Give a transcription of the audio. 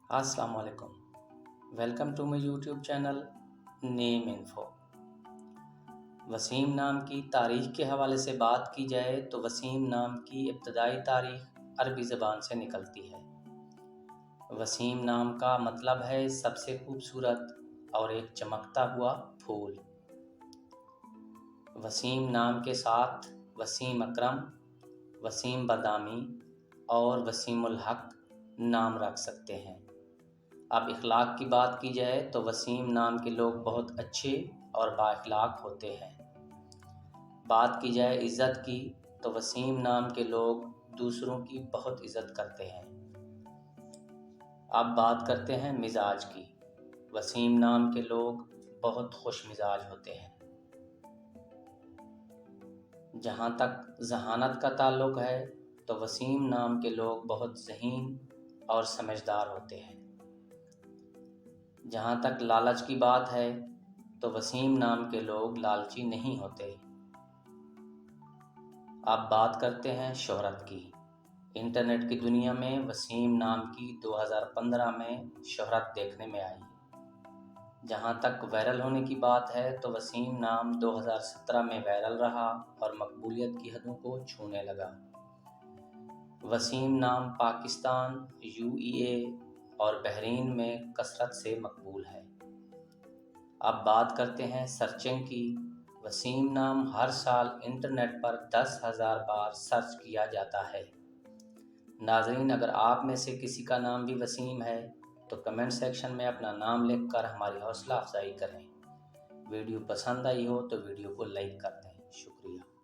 अस्सलाम वालेकुम। Welcome to my YouTube channel name info. Waseem नाम की तारीख़ के हवाले से बात की जाए तो वसीम नाम की इब्तदाई तारीख़ अरबी ज़बान से निकलती है। वसीम नाम का मतलब है सबसे खूबसूरत और एक चमकता हुआ फूल। वसीम नाम के साथ वसीम अकरम, वसीम बदामी और वसीमुल हक नाम रख सकते हैं। अब इखलाक की बात की जाए तो वसीम नाम के लोग बहुत अच्छे और बाइखलाक होते हैं। बात की जाए इज़्ज़त की तो वसीम नाम के लोग दूसरों की बहुत इज़्ज़त करते हैं। अब बात करते हैं मिजाज की। वसीम नाम के लोग बहुत खुश मिजाज होते हैं। जहाँ तक ज़हानत का ताल्लुक़ है तो वसीम नाम के लोग बहुत ज़हीन और समझदार होते हैं। जहाँ तक लालच की बात है तो वसीम नाम के लोग लालची नहीं होते। अब बात करते हैं शोहरत की। इंटरनेट की दुनिया में वसीम नाम की 2015 में शोहरत देखने में आई। जहाँ तक वायरल होने की बात है तो वसीम नाम 2017 में वायरल रहा और मकबूलियत की हदों को छूने लगा। वसीम नाम पाकिस्तान, UAE और बहरीन में कसरत से मकबूल है। अब बात करते हैं सर्चिंग की। वसीम नाम हर साल इंटरनेट पर 10,000 बार सर्च किया जाता है। नाज़रीन, अगर आप में से किसी का नाम भी वसीम है तो कमेंट सेक्शन में अपना नाम लिखकर हमारी हौसला अफजाई करें। वीडियो पसंद आई हो तो वीडियो को लाइक कर दें। शुक्रिया।